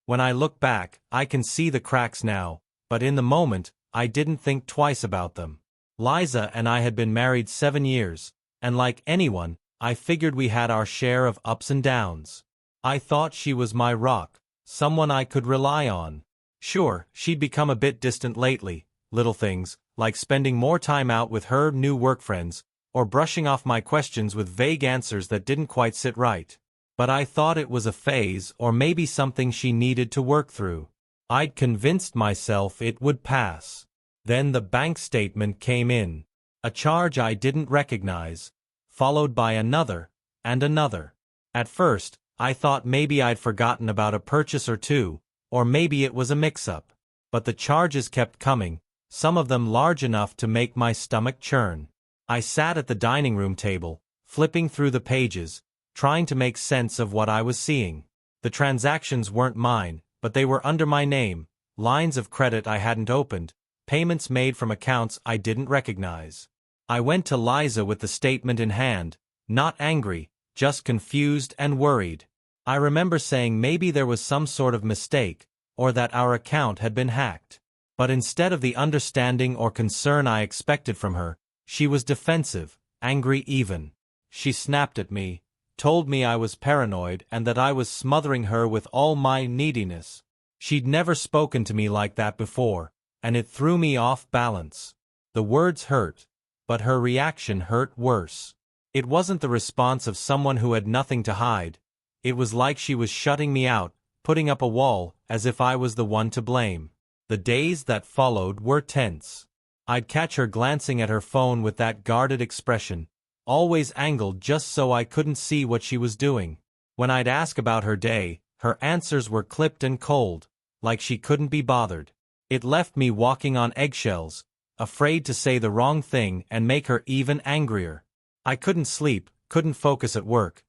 When I look back, I can see the cracks now, but in the moment, I didn't think twice about them. Liza and I had been married 7 years, and like anyone, I figured we had our share of ups and downs. I thought she was my rock, someone I could rely on. Sure, she'd become a bit distant lately, little things, like spending more time out with her new work friends, or brushing off my questions with vague answers that didn't quite sit right. But I thought it was a phase or maybe something she needed to work through. I'd convinced myself it would pass. Then the bank statement came in. A charge I didn't recognize, followed by another, and another. At first, I thought maybe I'd forgotten about a purchase or two, or maybe it was a mix-up. But the charges kept coming, some of them large enough to make my stomach churn. I sat at the dining room table, flipping through the pages, trying to make sense of what I was seeing. The transactions weren't mine, but they were under my name, lines of credit I hadn't opened, payments made from accounts I didn't recognize. I went to Liza with the statement in hand, not angry, just confused and worried. I remember saying maybe there was some sort of mistake, or that our account had been hacked. But instead of the understanding or concern I expected from her, she was defensive, angry even. She snapped at me, told me I was paranoid and that I was smothering her with all my neediness. She'd never spoken to me like that before, and it threw me off balance. The words hurt, but her reaction hurt worse. It wasn't the response of someone who had nothing to hide. It was like she was shutting me out, putting up a wall, as if I was the one to blame. The days that followed were tense. I'd catch her glancing at her phone with that guarded expression, always angled just so I couldn't see what she was doing. When I'd ask about her day, her answers were clipped and cold, like she couldn't be bothered. It left me walking on eggshells, afraid to say the wrong thing and make her even angrier. I couldn't sleep, couldn't focus at work.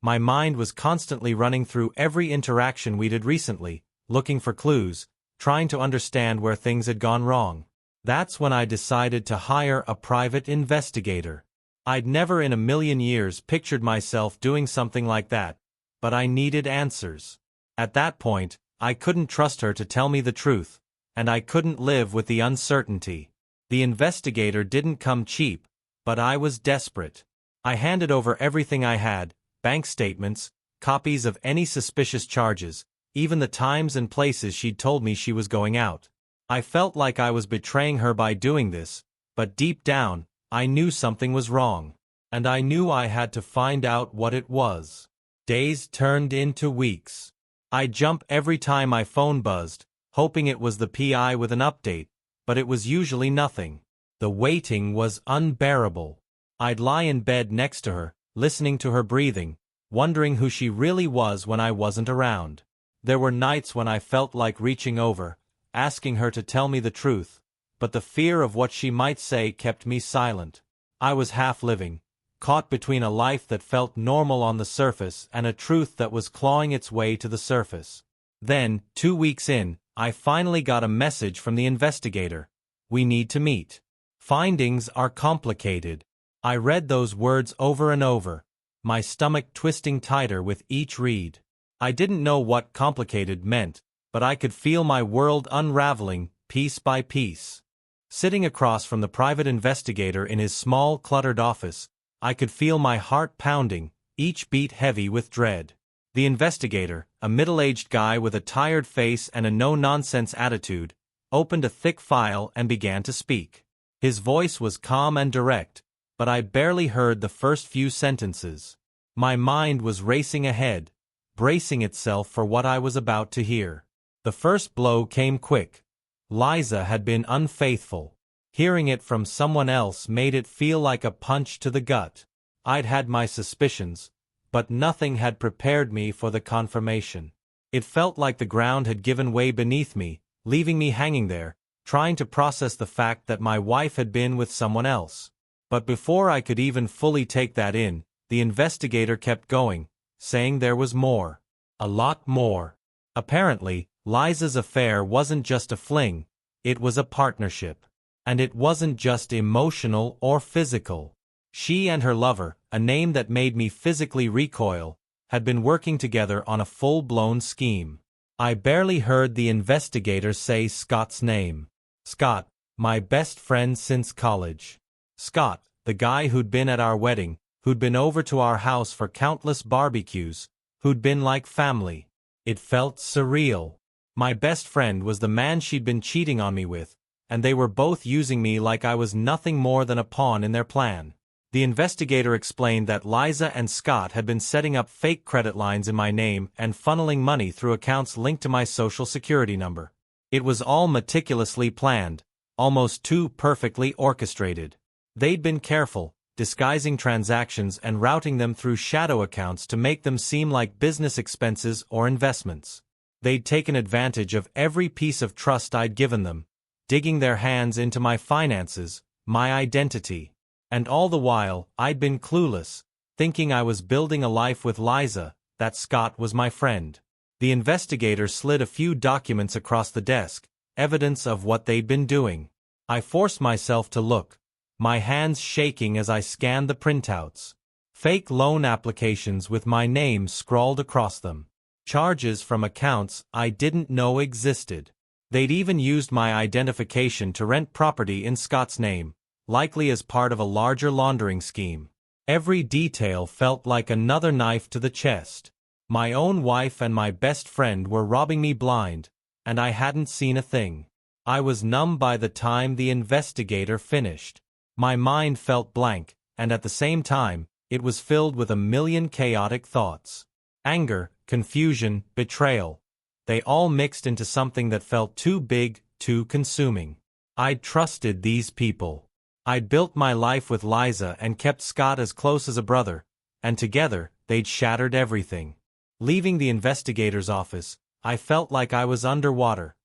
My mind was constantly running through every interaction we'd had recently, looking for clues, trying to understand where things had gone wrong. That's when I decided to hire a private investigator. I'd never in a million years pictured myself doing something like that, but I needed answers. At that point, I couldn't trust her to tell me the truth, and I couldn't live with the uncertainty. The investigator didn't come cheap, but I was desperate. I handed over everything I had, bank statements, copies of any suspicious charges, even the times and places she'd told me she was going out. I felt like I was betraying her by doing this, but deep down, I knew something was wrong. And I knew I had to find out what it was. Days turned into weeks. I'd jump every time my phone buzzed, hoping it was the PI with an update, but it was usually nothing. The waiting was unbearable. I'd lie in bed next to her, listening to her breathing, wondering who she really was when I wasn't around. There were nights when I felt like reaching over, asking her to tell me the truth, but the fear of what she might say kept me silent. I was half living, caught between a life that felt normal on the surface and a truth that was clawing its way to the surface. Then, 2 weeks in, I finally got a message from the investigator. "We need to meet. Findings are complicated." I read those words over and over, my stomach twisting tighter with each read. I didn't know what complicated meant, but I could feel my world unraveling, piece by piece. Sitting across from the private investigator in his small, cluttered office, I could feel my heart pounding, each beat heavy with dread. The investigator, a middle-aged guy with a tired face and a no-nonsense attitude, opened a thick file and began to speak. His voice was calm and direct, but I barely heard the first few sentences. My mind was racing ahead, bracing itself for what I was about to hear. The first blow came quick. Liza had been unfaithful. Hearing it from someone else made it feel like a punch to the gut. I'd had my suspicions, but nothing had prepared me for the confirmation. It felt like the ground had given way beneath me, leaving me hanging there, trying to process the fact that my wife had been with someone else. But before I could even fully take that in, the investigator kept going, saying there was more. A lot more. Apparently, Liza's affair wasn't just a fling, it was a partnership. And it wasn't just emotional or physical. She and her lover, a name that made me physically recoil, had been working together on a full-blown scheme. I barely heard the investigator say Scott's name. Scott, my best friend since college. Scott, the guy who'd been at our wedding, who'd been over to our house for countless barbecues, who'd been like family. It felt surreal. My best friend was the man she'd been cheating on me with, and they were both using me like I was nothing more than a pawn in their plan. The investigator explained that Liza and Scott had been setting up fake credit lines in my name and funneling money through accounts linked to my social security number. It was all meticulously planned, almost too perfectly orchestrated. They'd been careful, disguising transactions and routing them through shadow accounts to make them seem like business expenses or investments. They'd taken advantage of every piece of trust I'd given them, digging their hands into my finances, my identity. And all the while, I'd been clueless, thinking I was building a life with Liza, that Scott was my friend. The investigator slid a few documents across the desk, evidence of what they'd been doing. I forced myself to look, my hands shaking as I scanned the printouts. Fake loan applications with my name scrawled across them. Charges from accounts I didn't know existed. They'd even used my identification to rent property in Scott's name, likely as part of a larger laundering scheme. Every detail felt like another knife to the chest. My own wife and my best friend were robbing me blind, and I hadn't seen a thing. I was numb by the time the investigator finished. My mind felt blank, and at the same time, it was filled with a million chaotic thoughts. Anger, confusion, betrayal. They all mixed into something that felt too big, too consuming. I'd trusted these people. I'd built my life with Liza and kept Scott as close as a brother, and together, they'd shattered everything. Leaving the investigator's office, I felt like I was underwater.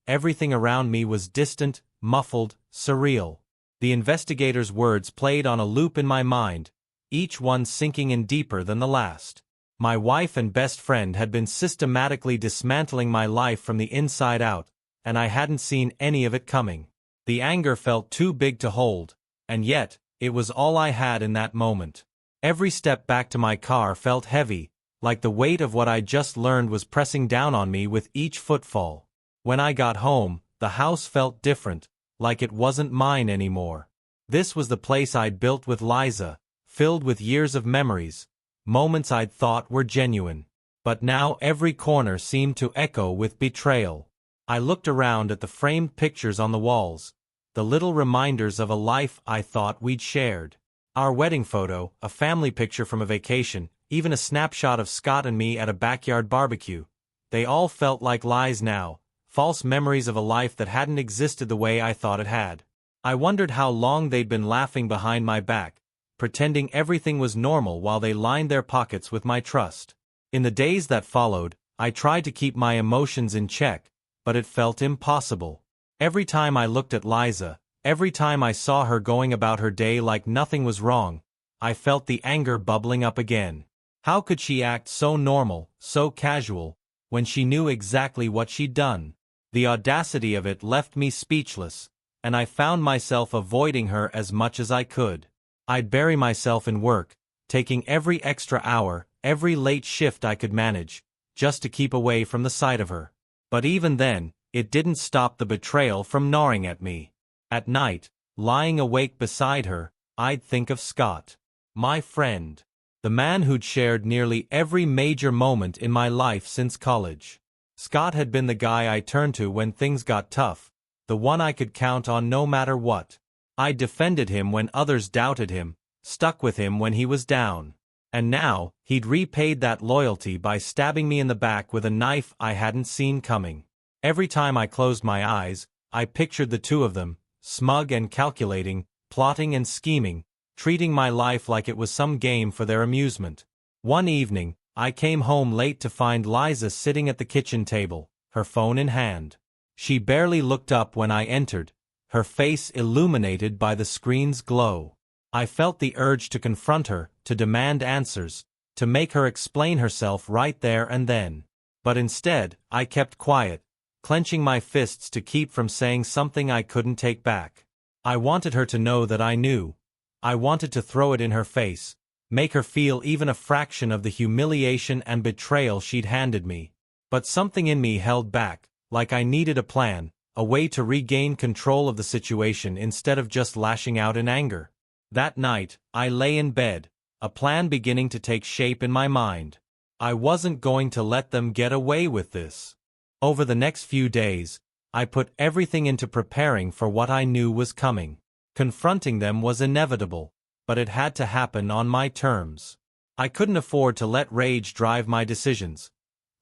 Everything around me was distant, muffled, surreal. The investigator's words played on a loop in my mind, each one sinking in deeper than the last. My wife and best friend had been systematically dismantling my life from the inside out, and I hadn't seen any of it coming. The anger felt too big to hold, and yet, it was all I had in that moment. Every step back to my car felt heavy, like the weight of what I'd just learned was pressing down on me with each footfall. When I got home, the house felt different, like it wasn't mine anymore. This was the place I'd built with Liza, filled with years of memories, moments I'd thought were genuine. But now every corner seemed to echo with betrayal. I looked around at the framed pictures on the walls, the little reminders of a life I thought we'd shared. Our wedding photo, a family picture from a vacation, even a snapshot of Scott and me at a backyard barbecue. They all felt like lies now, false memories of a life that hadn't existed the way I thought it had. I wondered how long they'd been laughing behind my back, pretending everything was normal while they lined their pockets with my trust. In the days that followed, I tried to keep my emotions in check, but it felt impossible. Every time I looked at Liza, every time I saw her going about her day like nothing was wrong, I felt the anger bubbling up again. How could she act so normal, so casual, when she knew exactly what she'd done? The audacity of it left me speechless, and I found myself avoiding her as much as I could. I'd bury myself in work, taking every extra hour, every late shift I could manage, just to keep away from the sight of her. But even then, it didn't stop the betrayal from gnawing at me. At night, lying awake beside her, I'd think of Scott. My friend. The man who'd shared nearly every major moment in my life since college. Scott had been the guy I turned to when things got tough, the one I could count on no matter what. I defended him when others doubted him, stuck with him when he was down. And now, he'd repaid that loyalty by stabbing me in the back with a knife I hadn't seen coming. Every time I closed my eyes, I pictured the two of them, smug and calculating, plotting and scheming, treating my life like it was some game for their amusement. One evening, I came home late to find Liza sitting at the kitchen table, her phone in hand. She barely looked up when I entered, her face illuminated by the screen's glow. I felt the urge to confront her, to demand answers, to make her explain herself right there and then. But instead, I kept quiet, clenching my fists to keep from saying something I couldn't take back. I wanted her to know that I knew. I wanted to throw it in her face, make her feel even a fraction of the humiliation and betrayal she'd handed me. But something in me held back, like I needed a plan, a way to regain control of the situation instead of just lashing out in anger. That night, I lay in bed, a plan beginning to take shape in my mind. I wasn't going to let them get away with this. Over the next few days, I put everything into preparing for what I knew was coming. Confronting them was inevitable, but it had to happen on my terms. I couldn't afford to let rage drive my decisions.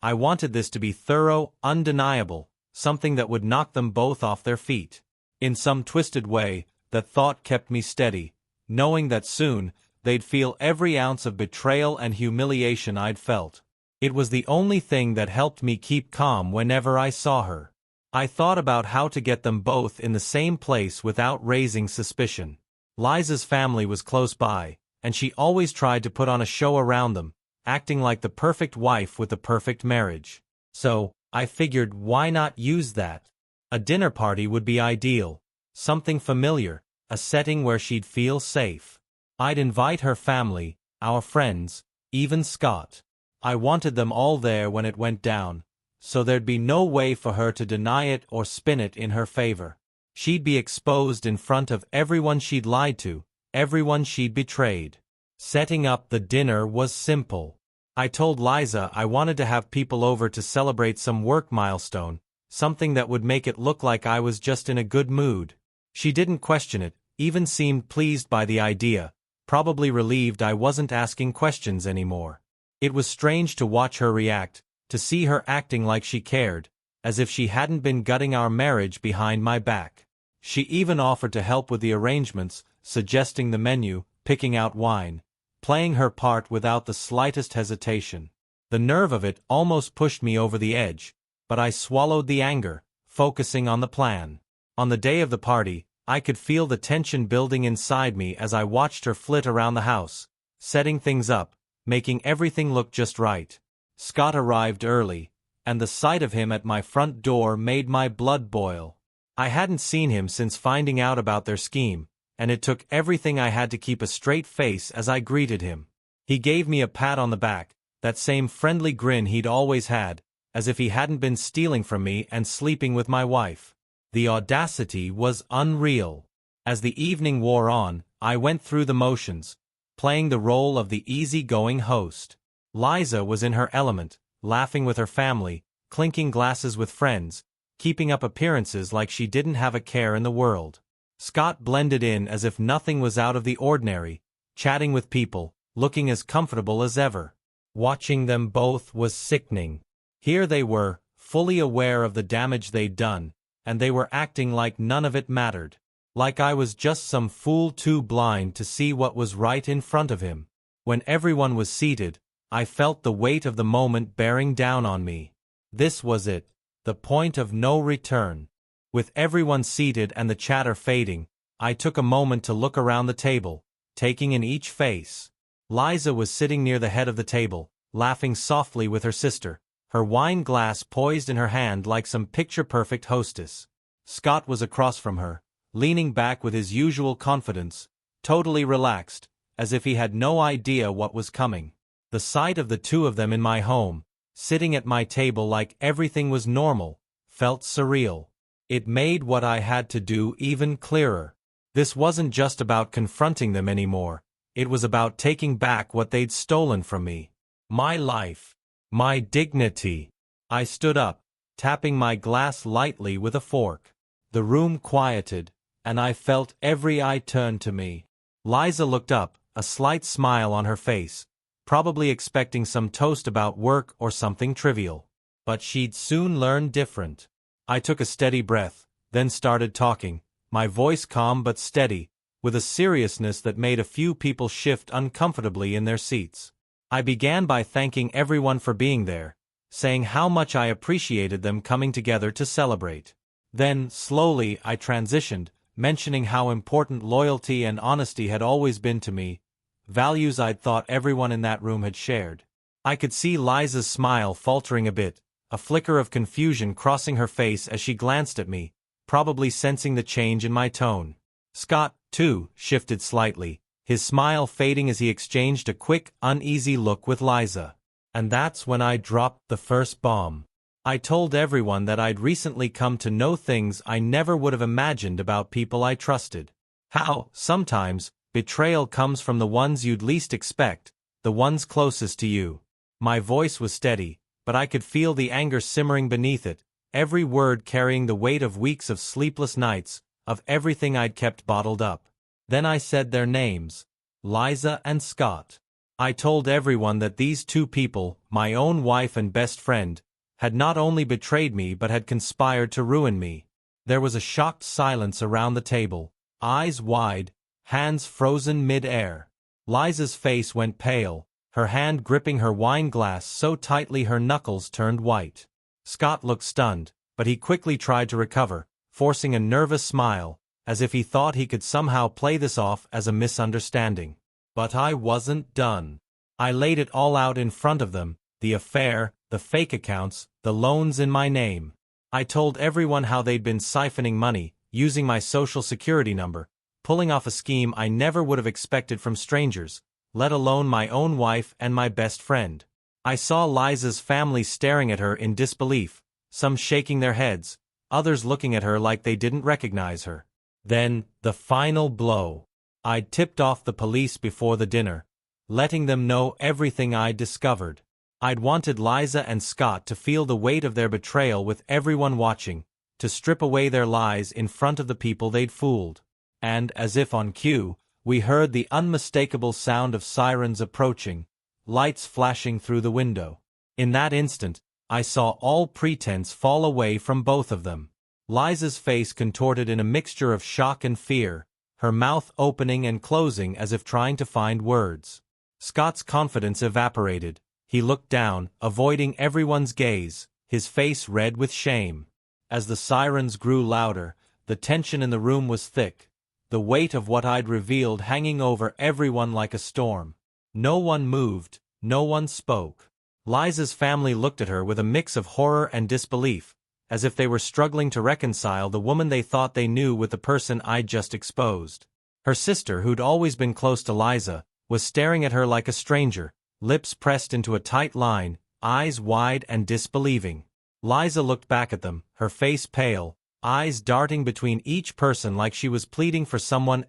I wanted this to be thorough, undeniable, something that would knock them both off their feet. In some twisted way, that thought kept me steady, knowing that soon, they'd feel every ounce of betrayal and humiliation I'd felt. It was the only thing that helped me keep calm whenever I saw her. I thought about how to get them both in the same place without raising suspicion. Liza's family was close by, and she always tried to put on a show around them, acting like the perfect wife with the perfect marriage. So, I figured, why not use that? A dinner party would be ideal, something familiar, a setting where she'd feel safe. I'd invite her family, our friends, even Scott. I wanted them all there when it went down, so there'd be no way for her to deny it or spin it in her favor. She'd be exposed in front of everyone she'd lied to, everyone she'd betrayed. Setting up the dinner was simple. I told Liza I wanted to have people over to celebrate some work milestone, something that would make it look like I was just in a good mood. She didn't question it, even seemed pleased by the idea, probably relieved I wasn't asking questions anymore. It was strange to watch her react, to see her acting like she cared, as if she hadn't been gutting our marriage behind my back. She even offered to help with the arrangements, suggesting the menu, picking out wine, playing her part without the slightest hesitation. The nerve of it almost pushed me over the edge, but I swallowed the anger, focusing on the plan. On the day of the party, I could feel the tension building inside me as I watched her flit around the house, setting things up, making everything look just right. Scott arrived early, and the sight of him at my front door made my blood boil. I hadn't seen him since finding out about their scheme, and it took everything I had to keep a straight face as I greeted him. He gave me a pat on the back, that same friendly grin he'd always had, as if he hadn't been stealing from me and sleeping with my wife. The audacity was unreal. As the evening wore on, I went through the motions, playing the role of the easy-going host. Liza was in her element, laughing with her family, clinking glasses with friends, keeping up appearances like she didn't have a care in the world. Scott blended in as if nothing was out of the ordinary, chatting with people, looking as comfortable as ever. Watching them both was sickening. Here they were, fully aware of the damage they'd done, and they were acting like none of it mattered. Like I was just some fool too blind to see what was right in front of him. When everyone was seated, I felt the weight of the moment bearing down on me. This was it, the point of no return. With everyone seated and the chatter fading, I took a moment to look around the table, taking in each face. Liza was sitting near the head of the table, laughing softly with her sister, her wine glass poised in her hand like some picture-perfect hostess. Scott was across from her, leaning back with his usual confidence, totally relaxed, as if he had no idea what was coming. The sight of the two of them in my home, sitting at my table like everything was normal, felt surreal. It made what I had to do even clearer. This wasn't just about confronting them anymore, it was about taking back what they'd stolen from me. My life. My dignity. I stood up, tapping my glass lightly with a fork. The room quieted, and I felt every eye turn to me. Liza looked up, a slight smile on her face, probably expecting some toast about work or something trivial. But she'd soon learn different. I took a steady breath, then started talking, my voice calm but steady, with a seriousness that made a few people shift uncomfortably in their seats. I began by thanking everyone for being there, saying how much I appreciated them coming together to celebrate. Then, slowly, I transitioned, mentioning how important loyalty and honesty had always been to me, values I'd thought everyone in that room had shared. I could see Liza's smile faltering a bit, a flicker of confusion crossing her face as she glanced at me, probably sensing the change in my tone. Scott, too, shifted slightly, his smile fading as he exchanged a quick, uneasy look with Liza. And that's when I dropped the first bomb. I told everyone that I'd recently come to know things I never would have imagined about people I trusted. How, sometimes, betrayal comes from the ones you'd least expect, the ones closest to you. My voice was steady, but I could feel the anger simmering beneath it, every word carrying the weight of weeks of sleepless nights, of everything I'd kept bottled up. Then I said their names, Liza and Scott. I told everyone that these two people, my own wife and best friend, had not only betrayed me but had conspired to ruin me. There was a shocked silence around the table, eyes wide, hands frozen mid-air. Liza's face went pale, her hand gripping her wine glass so tightly her knuckles turned white. Scott looked stunned, but he quickly tried to recover, forcing a nervous smile, as if he thought he could somehow play this off as a misunderstanding. But I wasn't done. I laid it all out in front of them, the affair, the fake accounts, the loans in my name. I told everyone how they'd been siphoning money, using my social security number, pulling off a scheme I never would have expected from strangers, let alone my own wife and my best friend. I saw Liza's family staring at her in disbelief, some shaking their heads, others looking at her like they didn't recognize her. Then, the final blow. I'd tipped off the police before the dinner, letting them know everything I'd discovered. I'd wanted Liza and Scott to feel the weight of their betrayal with everyone watching, to strip away their lies in front of the people they'd fooled. And, as if on cue, we heard the unmistakable sound of sirens approaching, lights flashing through the window. In that instant, I saw all pretense fall away from both of them. Liza's face contorted in a mixture of shock and fear, her mouth opening and closing as if trying to find words. Scott's confidence evaporated. He looked down, avoiding everyone's gaze, his face red with shame. As the sirens grew louder, the tension in the room was thick, the weight of what I'd revealed hanging over everyone like a storm. No one moved, no one spoke. Liza's family looked at her with a mix of horror and disbelief, as if they were struggling to reconcile the woman they thought they knew with the person I'd just exposed. Her sister, who'd always been close to Liza, was staring at her like a stranger, lips pressed into a tight line, eyes wide and disbelieving. Liza looked back at them, her face pale, eyes darting between each person like she was pleading for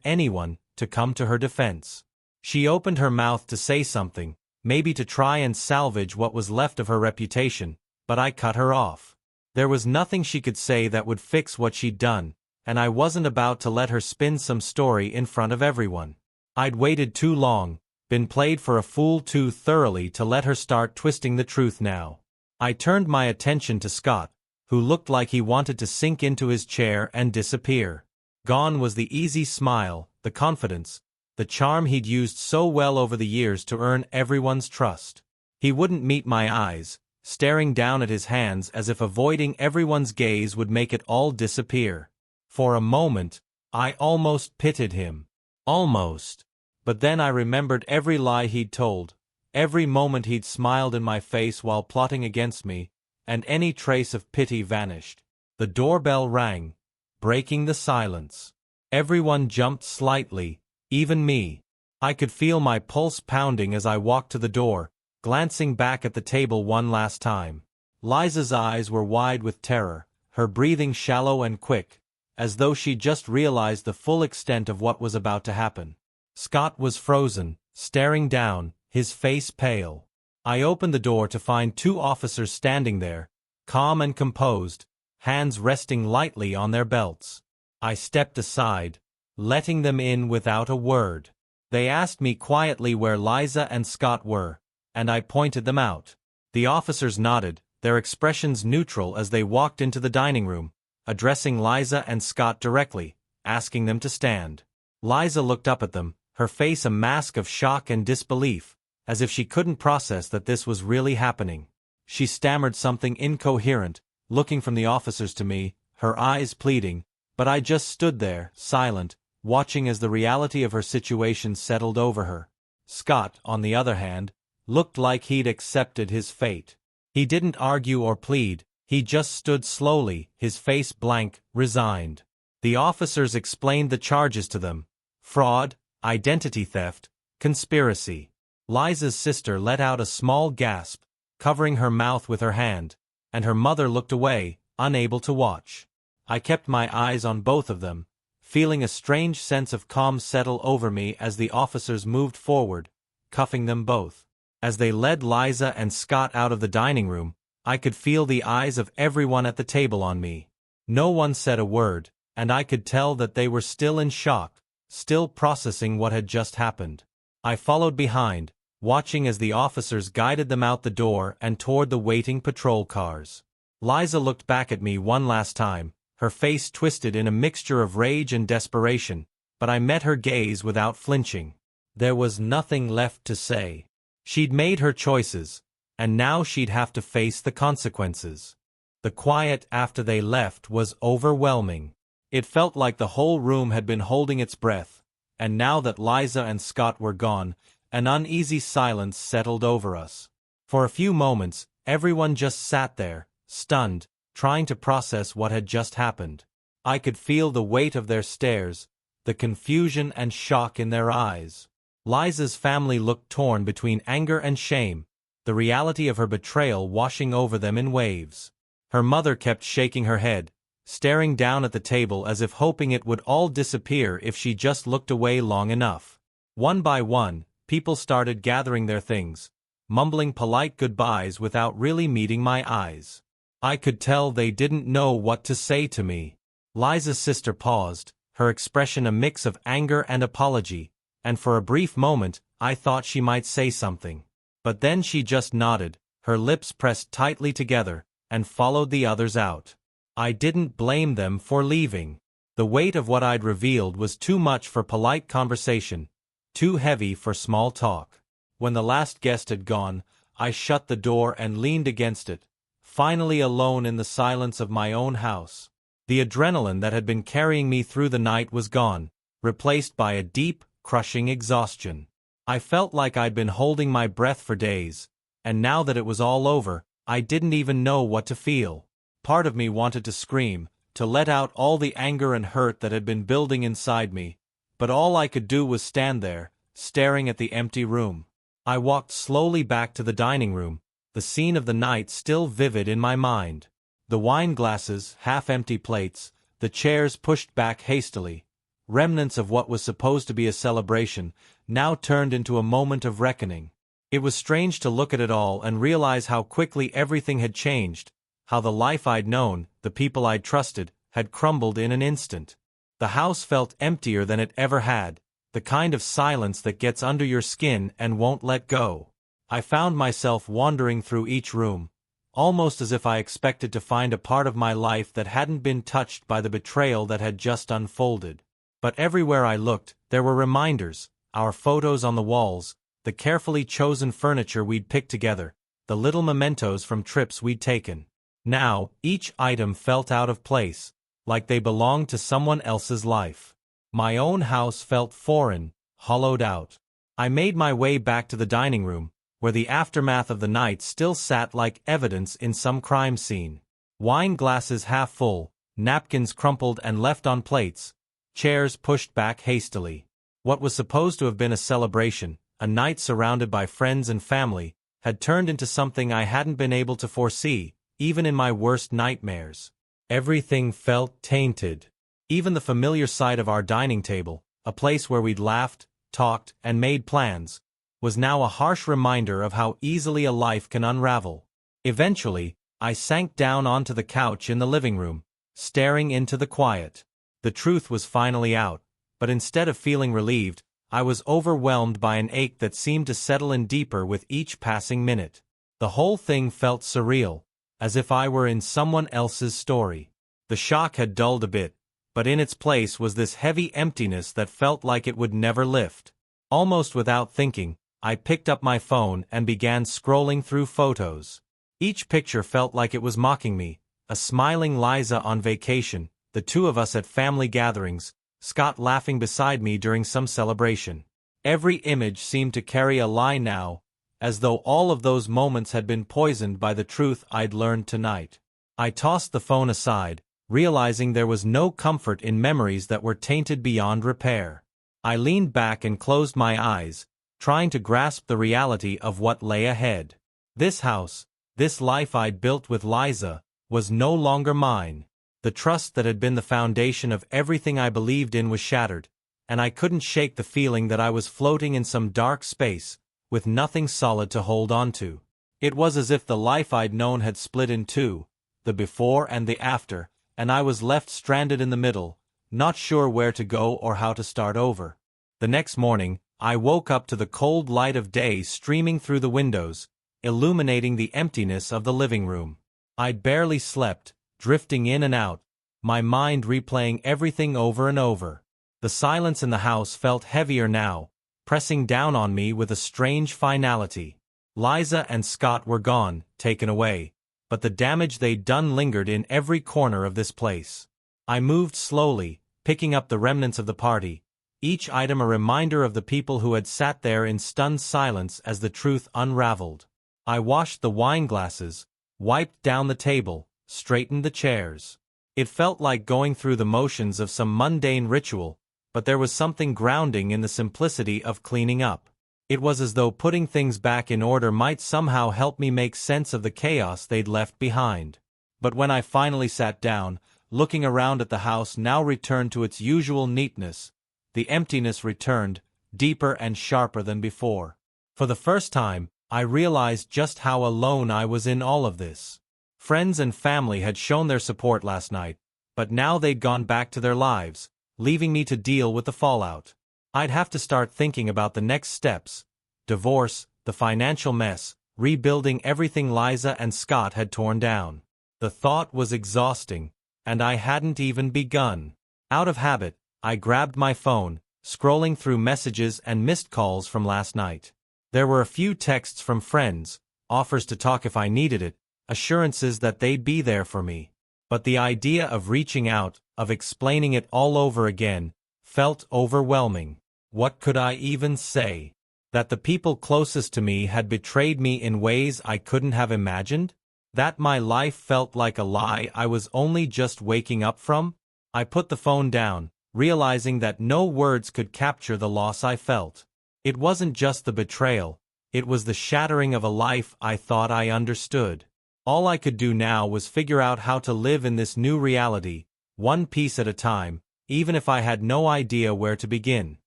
anyone, to come to her defense. She opened her mouth to say something, maybe to try and salvage what was left of her reputation, but I cut her off. There was nothing she could say that would fix what she'd done, and I wasn't about to let her spin some story in front of everyone. I'd waited too long, been played for a fool too thoroughly to let her start twisting the truth now. I turned my attention to Scott, who looked like he wanted to sink into his chair and disappear. Gone was the easy smile, the confidence, the charm he'd used so well over the years to earn everyone's trust. He wouldn't meet my eyes, staring down at his hands as if avoiding everyone's gaze would make it all disappear. For a moment, I almost pitied him. Almost. But then I remembered every lie he'd told, every moment he'd smiled in my face while plotting against me, and any trace of pity vanished. The doorbell rang, breaking the silence. Everyone jumped slightly, even me. I could feel my pulse pounding as I walked to the door, glancing back at the table one last time. Liza's eyes were wide with terror, her breathing shallow and quick, as though she'd just realized the full extent of what was about to happen. Scott was frozen, staring down, his face pale. I opened the door to find two officers standing there, calm and composed, hands resting lightly on their belts. I stepped aside, letting them in without a word. They asked me quietly where Liza and Scott were, and I pointed them out. The officers nodded, their expressions neutral as they walked into the dining room, addressing Liza and Scott directly, asking them to stand. Liza looked up at them, her face a mask of shock and disbelief, as if she couldn't process that this was really happening. She stammered something incoherent, looking from the officers to me, her eyes pleading, but I just stood there, silent, watching as the reality of her situation settled over her. Scott, on the other hand, looked like he'd accepted his fate. He didn't argue or plead, he just stood slowly, his face blank, resigned. The officers explained the charges to them: fraud, identity theft, conspiracy. Liza's sister let out a small gasp, covering her mouth with her hand, and her mother looked away, unable to watch. I kept my eyes on both of them, feeling a strange sense of calm settle over me as the officers moved forward, cuffing them both. As they led Liza and Scott out of the dining room, I could feel the eyes of everyone at the table on me. No one said a word, and I could tell that they were still in shock, still processing what had just happened. I followed behind, watching as the officers guided them out the door and toward the waiting patrol cars. Liza looked back at me one last time, her face twisted in a mixture of rage and desperation, but I met her gaze without flinching. There was nothing left to say. She'd made her choices, and now she'd have to face the consequences. The quiet after they left was overwhelming. It felt like the whole room had been holding its breath, and now that Liza and Scott were gone, an uneasy silence settled over us. For a few moments, everyone just sat there, stunned, trying to process what had just happened. I could feel the weight of their stares, the confusion and shock in their eyes. Liza's family looked torn between anger and shame, the reality of her betrayal washing over them in waves. Her mother kept shaking her head, staring down at the table as if hoping it would all disappear if she just looked away long enough. One by one, people started gathering their things, mumbling polite goodbyes without really meeting my eyes. I could tell they didn't know what to say to me. Liza's sister paused, her expression a mix of anger and apology, and for a brief moment, I thought she might say something. But then she just nodded, her lips pressed tightly together, and followed the others out. I didn't blame them for leaving. The weight of what I'd revealed was too much for polite conversation, too heavy for small talk. When the last guest had gone, I shut the door and leaned against it, finally alone in the silence of my own house. The adrenaline that had been carrying me through the night was gone, replaced by a deep, crushing exhaustion. I felt like I'd been holding my breath for days, and now that it was all over, I didn't even know what to feel. Part of me wanted to scream, to let out all the anger and hurt that had been building inside me, but all I could do was stand there, staring at the empty room. I walked slowly back to the dining room, the scene of the night still vivid in my mind. The wine glasses, half-empty plates, the chairs pushed back hastily, remnants of what was supposed to be a celebration, now turned into a moment of reckoning. It was strange to look at it all and realize how quickly everything had changed, how the life I'd known, the people I'd trusted, had crumbled in an instant. The house felt emptier than it ever had, the kind of silence that gets under your skin and won't let go. I found myself wandering through each room, almost as if I expected to find a part of my life that hadn't been touched by the betrayal that had just unfolded. But everywhere I looked, there were reminders, our photos on the walls, the carefully chosen furniture we'd picked together, the little mementos from trips we'd taken. Now, each item felt out of place, like they belonged to someone else's life. My own house felt foreign, hollowed out. I made my way back to the dining room, where the aftermath of the night still sat like evidence in some crime scene. Wine glasses half full, napkins crumpled and left on plates, chairs pushed back hastily. What was supposed to have been a celebration, a night surrounded by friends and family, had turned into something I hadn't been able to foresee, even in my worst nightmares. Everything felt tainted. Even the familiar sight of our dining table, a place where we'd laughed, talked, and made plans, was now a harsh reminder of how easily a life can unravel. Eventually, I sank down onto the couch in the living room, staring into the quiet. The truth was finally out, but instead of feeling relieved, I was overwhelmed by an ache that seemed to settle in deeper with each passing minute. The whole thing felt surreal, as if I were in someone else's story. The shock had dulled a bit, but in its place was this heavy emptiness that felt like it would never lift. Almost without thinking, I picked up my phone and began scrolling through photos. Each picture felt like it was mocking me, a smiling Liza on vacation, the two of us at family gatherings, Scott laughing beside me during some celebration. Every image seemed to carry a lie now, as though all of those moments had been poisoned by the truth I'd learned tonight. I tossed the phone aside, realizing there was no comfort in memories that were tainted beyond repair. I leaned back and closed my eyes, trying to grasp the reality of what lay ahead. This house, This life I'd built with Liza was no longer mine. The trust that had been the foundation of everything I believed in was shattered, and I couldn't shake the feeling that I was floating in some dark space, with nothing solid to hold on to. It was as if the life I'd known had split in two, the before and the after, and I was left stranded in the middle, not sure where to go or how to start over. The next morning, I woke up to the cold light of day streaming through the windows, illuminating the emptiness of the living room. I'd barely slept, drifting in and out, my mind replaying everything over and over. The silence in the house felt heavier now, pressing down on me with a strange finality. Liza and Scott were gone, taken away, but the damage they'd done lingered in every corner of this place. I moved slowly, picking up the remnants of the party, each item a reminder of the people who had sat there in stunned silence as the truth unraveled. I washed the wine glasses, wiped down the table, straightened the chairs. It felt like going through the motions of some mundane ritual, but there was something grounding in the simplicity of cleaning up. It was as though putting things back in order might somehow help me make sense of the chaos they'd left behind. But when I finally sat down, looking around at the house now returned to its usual neatness, the emptiness returned, deeper and sharper than before. For the first time, I realized just how alone I was in all of this. Friends and family had shown their support last night, but now they'd gone back to their lives, leaving me to deal with the fallout. I'd have to start thinking about the next steps: divorce, the financial mess, rebuilding everything Liza and Scott had torn down. The thought was exhausting, and I hadn't even begun. Out of habit, I grabbed my phone, scrolling through messages and missed calls from last night. There were a few texts from friends, offers to talk if I needed it, assurances that they'd be there for me. But the idea of reaching out, of explaining it all over again, felt overwhelming. What could I even say? That the people closest to me had betrayed me in ways I couldn't have imagined? That my life felt like a lie I was only just waking up from? I put the phone down, realizing that no words could capture the loss I felt. It wasn't just the betrayal, it was the shattering of a life I thought I understood. All I could do now was figure out how to live in this new reality, one piece at a time, even if I had no idea where to begin.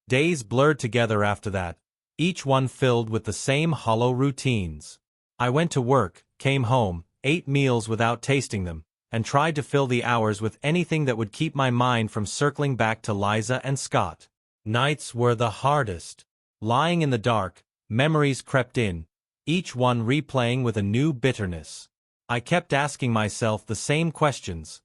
Days blurred together after that, each one filled with the same hollow routines. I went to work, came home, ate meals without tasting them, and tried to fill the hours with anything that would keep my mind from circling back to Liza and Scott. Nights were the hardest. Lying in the dark, memories crept in, each one replaying with a new bitterness. I kept asking myself the same questions.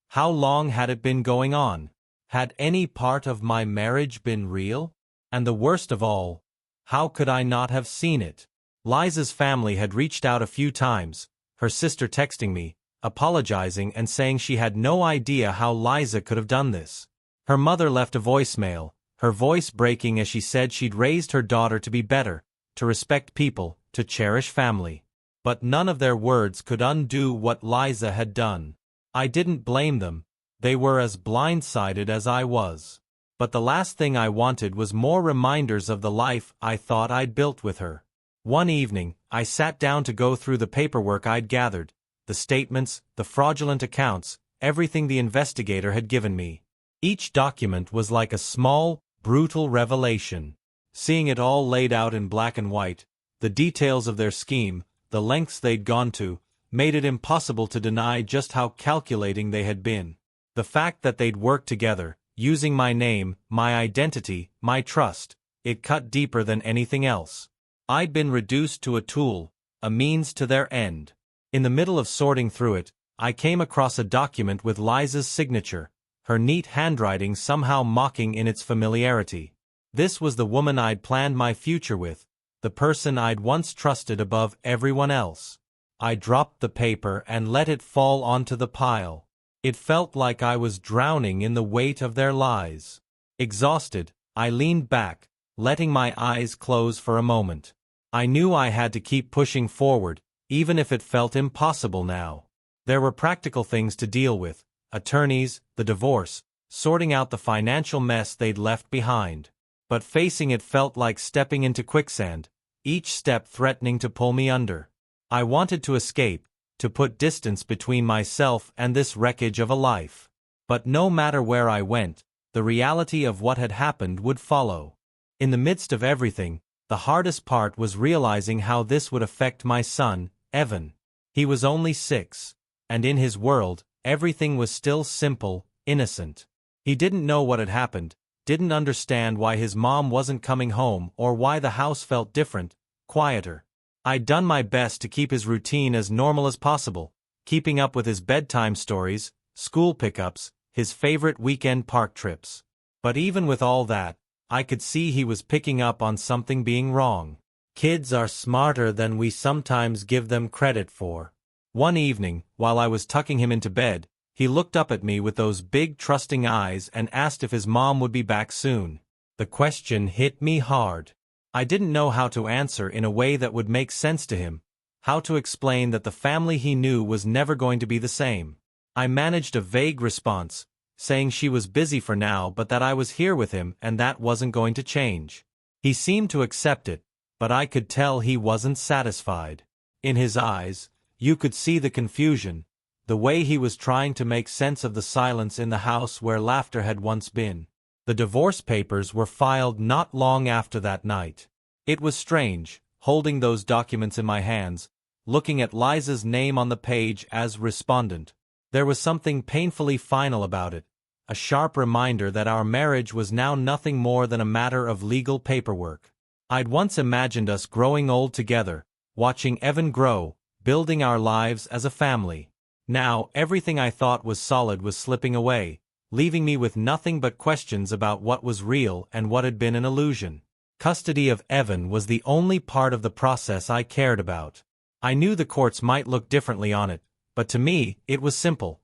How long had it been going on? Had any part of my marriage been real? And the worst of all, how could I not have seen it? Liza's family had reached out a few times, her sister texting me, apologizing and saying she had no idea how Liza could have done this. Her mother left a voicemail, her voice breaking as she said she'd raised her daughter to be better, to respect people, to cherish family. But none of their words could undo what Liza had done. I didn't blame them, they were as blindsided as I was. But the last thing I wanted was more reminders of the life I thought I'd built with her. One evening, I sat down to go through the paperwork I'd gathered, the statements, the fraudulent accounts, everything the investigator had given me. Each document was like a small, brutal revelation. Seeing it all laid out in black and white, the details of their scheme, the lengths they'd gone to, made it impossible to deny just how calculating they had been. The fact that they'd worked together, using my name, my identity, my trust, it cut deeper than anything else. I'd been reduced to a tool, a means to their end. In the middle of sorting through it, I came across a document with Liza's signature, her neat handwriting somehow mocking in its familiarity. This was the woman I'd planned my future with, the person I'd once trusted above everyone else. I dropped the paper and let it fall onto the pile. It felt like I was drowning in the weight of their lies. Exhausted, I leaned back, letting my eyes close for a moment. I knew I had to keep pushing forward, even if it felt impossible now. There were practical things to deal with, attorneys, the divorce, sorting out the financial mess they'd left behind. But facing it felt like stepping into quicksand, each step threatening to pull me under. I wanted to escape, to put distance between myself and this wreckage of a life. But no matter where I went, the reality of what had happened would follow. In the midst of everything, the hardest part was realizing how this would affect my son, Evan. He was only 6, and in his world, everything was still simple, innocent. He didn't know what had happened, didn't understand why his mom wasn't coming home or why the house felt different, quieter. I'd done my best to keep his routine as normal as possible, keeping up with his bedtime stories, school pickups, his favorite weekend park trips. But even with all that, I could see he was picking up on something being wrong. Kids are smarter than we sometimes give them credit for. One evening, while I was tucking him into bed, he looked up at me with those big trusting eyes and asked if his mom would be back soon. The question hit me hard. I didn't know how to answer in a way that would make sense to him, how to explain that the family he knew was never going to be the same. I managed a vague response, saying she was busy for now but that I was here with him and that wasn't going to change. He seemed to accept it, but I could tell he wasn't satisfied. In his eyes, you could see the confusion, the way he was trying to make sense of the silence in the house where laughter had once been. The divorce papers were filed not long after that night. It was strange, holding those documents in my hands, looking at Liza's name on the page as respondent. There was something painfully final about it, a sharp reminder that our marriage was now nothing more than a matter of legal paperwork. I'd once imagined us growing old together, watching Evan grow, building our lives as a family. Now, everything I thought was solid was slipping away, leaving me with nothing but questions about what was real and what had been an illusion. Custody of Evan was the only part of the process I cared about. I knew the courts might look differently on it, but to me, it was simple.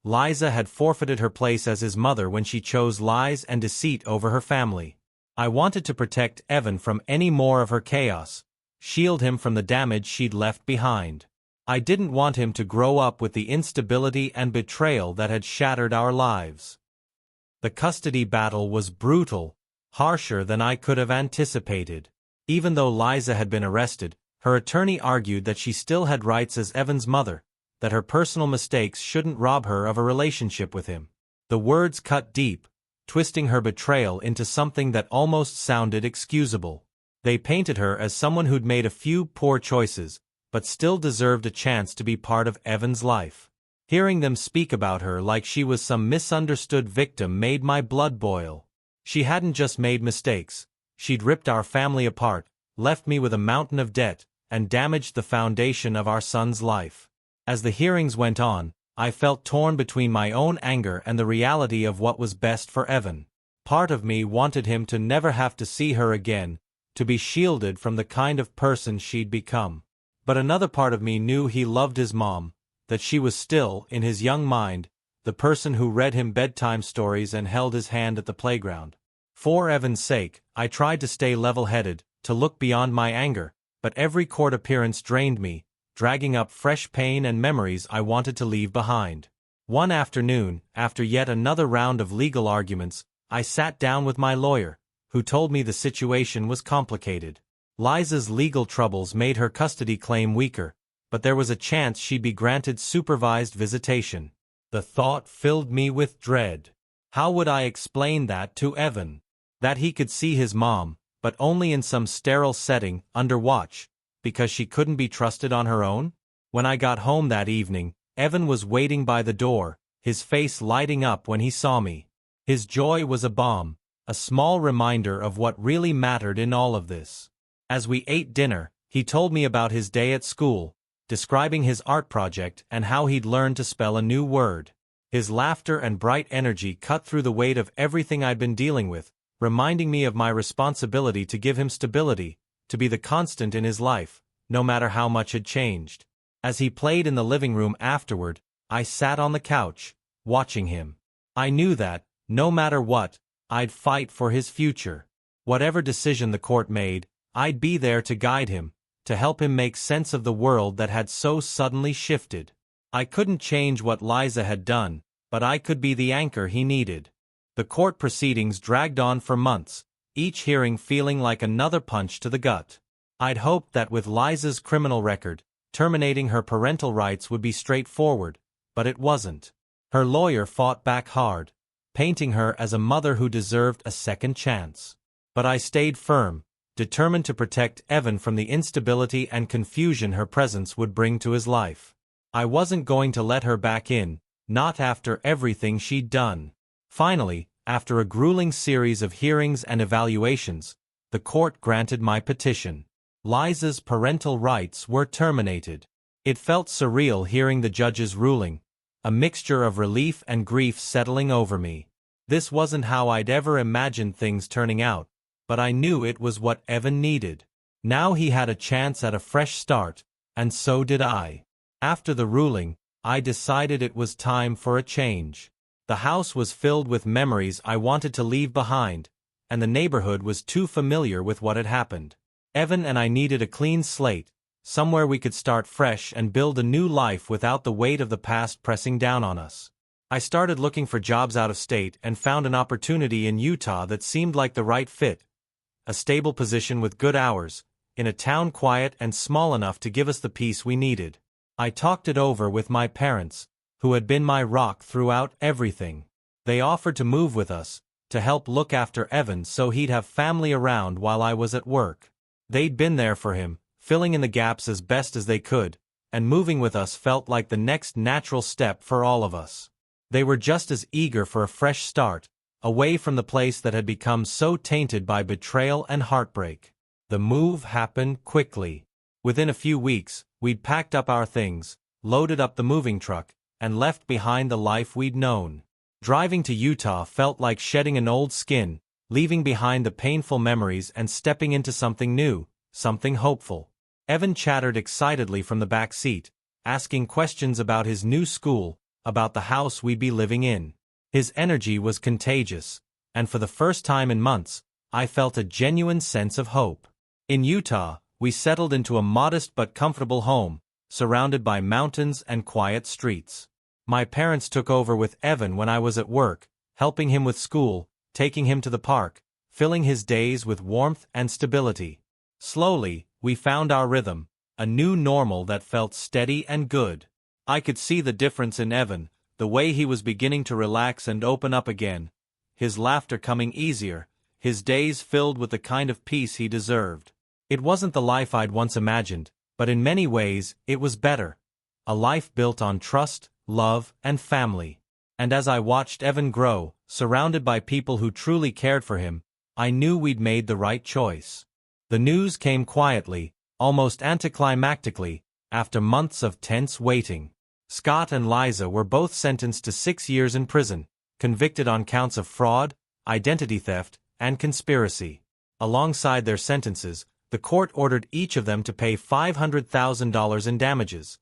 Liza had forfeited her place as his mother when she chose lies and deceit over her family. I wanted to protect Evan from any more of her chaos, shield him from the damage she'd left behind. I didn't want him to grow up with the instability and betrayal that had shattered our lives. The custody battle was brutal, harsher than I could have anticipated. Even though Liza had been arrested, her attorney argued that she still had rights as Evan's mother, that her personal mistakes shouldn't rob her of a relationship with him. The words cut deep, twisting her betrayal into something that almost sounded excusable. They painted her as someone who'd made a few poor choices, but still deserved a chance to be part of Evan's life. Hearing them speak about her like she was some misunderstood victim made my blood boil. She hadn't just made mistakes, she'd ripped our family apart, left me with a mountain of debt, and damaged the foundation of our son's life. As the hearings went on, I felt torn between my own anger and the reality of what was best for Evan. Part of me wanted him to never have to see her again, to be shielded from the kind of person she'd become. But another part of me knew he loved his mom, that she was still, in his young mind, the person who read him bedtime stories and held his hand at the playground. For Evan's sake, I tried to stay level-headed, to look beyond my anger, but every court appearance drained me, dragging up fresh pain and memories I wanted to leave behind. One afternoon, after yet another round of legal arguments, I sat down with my lawyer, who told me the situation was complicated. Liza's legal troubles made her custody claim weaker, but there was a chance she'd be granted supervised visitation. The thought filled me with dread. How would I explain that to Evan? That he could see his mom, but only in some sterile setting, under watch, because she couldn't be trusted on her own? When I got home that evening, Evan was waiting by the door, his face lighting up when he saw me. His joy was a balm, a small reminder of what really mattered in all of this. As we ate dinner, he told me about his day at school, describing his art project and how he'd learned to spell a new word. His laughter and bright energy cut through the weight of everything I'd been dealing with, reminding me of my responsibility to give him stability, to be the constant in his life, no matter how much had changed. As he played in the living room afterward, I sat on the couch, watching him. I knew that, no matter what, I'd fight for his future. Whatever decision the court made, I'd be there to guide him, to help him make sense of the world that had so suddenly shifted. I couldn't change what Liza had done, but I could be the anchor he needed. The court proceedings dragged on for months, each hearing feeling like another punch to the gut. I'd hoped that with Liza's criminal record, Terminating her parental rights would be straightforward, but it wasn't. Her lawyer fought back hard, painting her as a mother who deserved a second chance. But I stayed firm, determined to protect Evan from the instability and confusion her presence would bring to his life. I wasn't going to let her back in, not after everything she'd done. Finally, after a grueling series of hearings and evaluations, the court granted my petition. Liza's parental rights were terminated. It felt surreal hearing the judge's ruling, a mixture of relief and grief settling over me. This wasn't how I'd ever imagined things turning out, but I knew it was what Evan needed. Now he had a chance at a fresh start, and so did I. After the ruling, I decided it was time for a change. The house was filled with memories I wanted to leave behind, and the neighborhood was too familiar with what had happened. Evan and I needed a clean slate, somewhere we could start fresh and build a new life without the weight of the past pressing down on us. I started looking for jobs out of state and found an opportunity in Utah that seemed like the right fit. A stable position with good hours, in a town quiet and small enough to give us the peace we needed. I talked it over with my parents, who had been my rock throughout everything. They offered to move with us, to help look after Evan so he'd have family around while I was at work. They'd been there for him, filling in the gaps as best as they could, and moving with us felt like the next natural step for all of us. They were just as eager for a fresh start, away from the place that had become so tainted by betrayal and heartbreak. The move happened quickly. Within a few weeks, we'd packed up our things, loaded up the moving truck, and left behind the life we'd known. Driving to Utah felt like shedding an old skin, leaving behind the painful memories and stepping into something new, something hopeful. Evan chattered excitedly from the back seat, asking questions about his new school, about the house we'd be living in. His energy was contagious, and for the first time in months, I felt a genuine sense of hope. In Utah, we settled into a modest but comfortable home, surrounded by mountains and quiet streets. My parents took over with Evan when I was at work, helping him with school, taking him to the park, filling his days with warmth and stability. Slowly, we found our rhythm, a new normal that felt steady and good. I could see the difference in Evan, the way he was beginning to relax and open up again, his laughter coming easier, his days filled with the kind of peace he deserved. It wasn't the life I'd once imagined, but in many ways, it was better. A life built on trust, love, and family. And as I watched Evan grow, surrounded by people who truly cared for him, I knew we'd made the right choice. The news came quietly, almost anticlimactically, after months of tense waiting. Scott and Liza were both sentenced to 6 years in prison, convicted on counts of fraud, identity theft, and conspiracy. Alongside their sentences, the court ordered each of them to pay $500,000 in damages,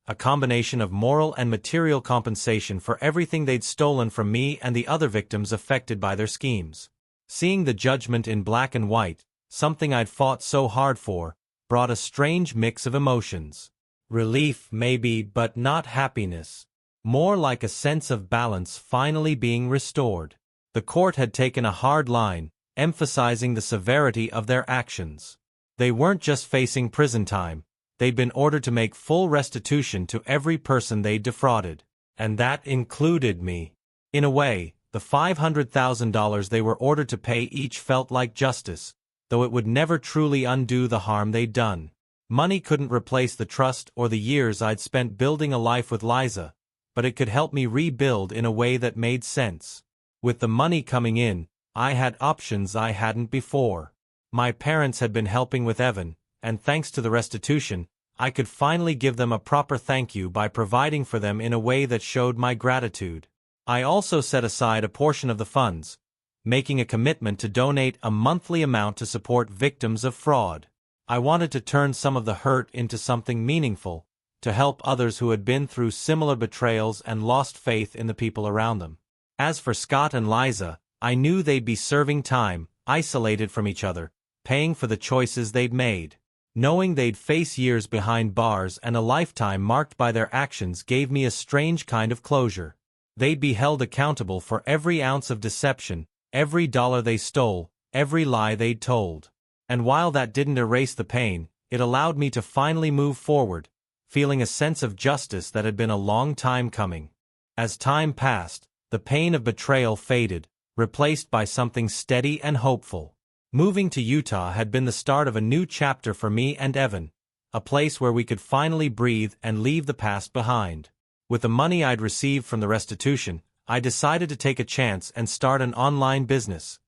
a combination of moral and material compensation for everything they'd stolen from me and the other victims affected by their schemes. Seeing the judgment in black and white, something I'd fought so hard for, brought a strange mix of emotions. Relief maybe, but not happiness. More like a sense of balance finally being restored. The court had taken a hard line, emphasizing the severity of their actions. They weren't just facing prison time, they'd been ordered to make full restitution to every person they'd defrauded. And that included me. In a way, the $500,000 they were ordered to pay each felt like justice, though it would never truly undo the harm they'd done. Money couldn't replace the trust or the years I'd spent building a life with Liza, but it could help me rebuild in a way that made sense. With the money coming in, I had options I hadn't before. My parents had been helping with Evan, and thanks to the restitution, I could finally give them a proper thank you by providing for them in a way that showed my gratitude. I also set aside a portion of the funds, making a commitment to donate a monthly amount to support victims of fraud. I wanted to turn some of the hurt into something meaningful, to help others who had been through similar betrayals and lost faith in the people around them. As for Scott and Liza, I knew they'd be serving time, isolated from each other, paying for the choices they'd made. Knowing they'd face years behind bars and a lifetime marked by their actions gave me a strange kind of closure. They'd be held accountable for every ounce of deception, every dollar they stole, every lie they'd told. And while that didn't erase the pain, it allowed me to finally move forward, feeling a sense of justice that had been a long time coming. As time passed, the pain of betrayal faded, replaced by something steady and hopeful. Moving to Utah had been the start of a new chapter for me and Evan, a place where we could finally breathe and leave the past behind. With the money I'd received from the restitution, I decided to take a chance and start an online business.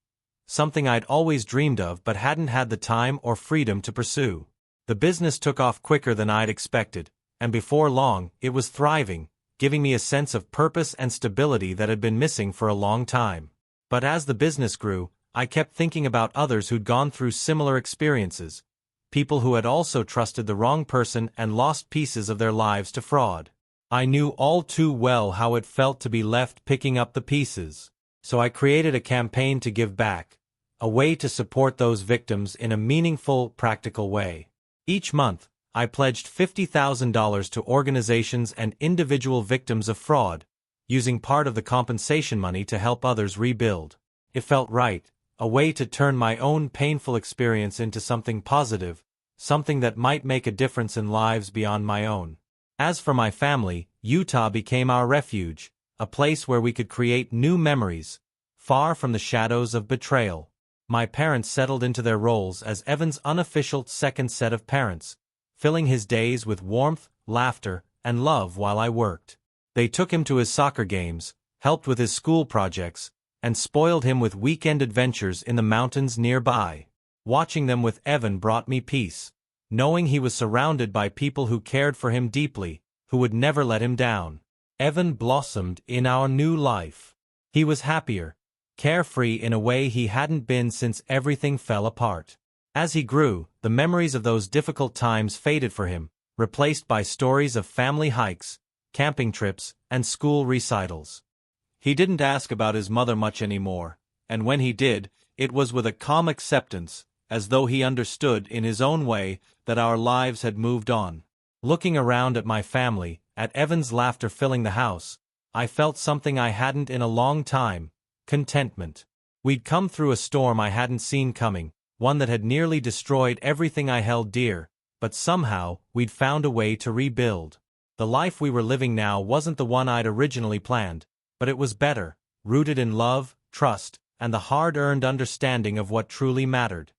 Something I'd always dreamed of but hadn't had the time or freedom to pursue. The business took off quicker than I'd expected, and before long, it was thriving, giving me a sense of purpose and stability that had been missing for a long time. But as the business grew, I kept thinking about others who'd gone through similar experiences, people who had also trusted the wrong person and lost pieces of their lives to fraud. I knew all too well how it felt to be left picking up the pieces. So I created a campaign to give back, a way to support those victims in a meaningful, practical way. Each month, I pledged $50,000 to organizations and individual victims of fraud, using part of the compensation money to help others rebuild. It felt right, a way to turn my own painful experience into something positive, something that might make a difference in lives beyond my own. As for my family, Utah became our refuge, a place where we could create new memories, far from the shadows of betrayal. My parents settled into their roles as Evan's unofficial second set of parents, filling his days with warmth, laughter, and love while I worked. They took him to his soccer games, helped with his school projects, and spoiled him with weekend adventures in the mountains nearby. Watching them with Evan brought me peace, knowing he was surrounded by people who cared for him deeply, who would never let him down. Evan blossomed in our new life. He was happier, carefree in a way he hadn't been since everything fell apart. As he grew, the memories of those difficult times faded for him, replaced by stories of family hikes, camping trips, and school recitals. He didn't ask about his mother much anymore, and when he did, it was with a calm acceptance, as though he understood in his own way that our lives had moved on. Looking around at my family, at Evan's laughter filling the house, I felt something I hadn't in a long time: contentment. We'd come through a storm I hadn't seen coming, one that had nearly destroyed everything I held dear, but somehow, we'd found a way to rebuild. The life we were living now wasn't the one I'd originally planned, but it was better, rooted in love, trust, and the hard-earned understanding of what truly mattered.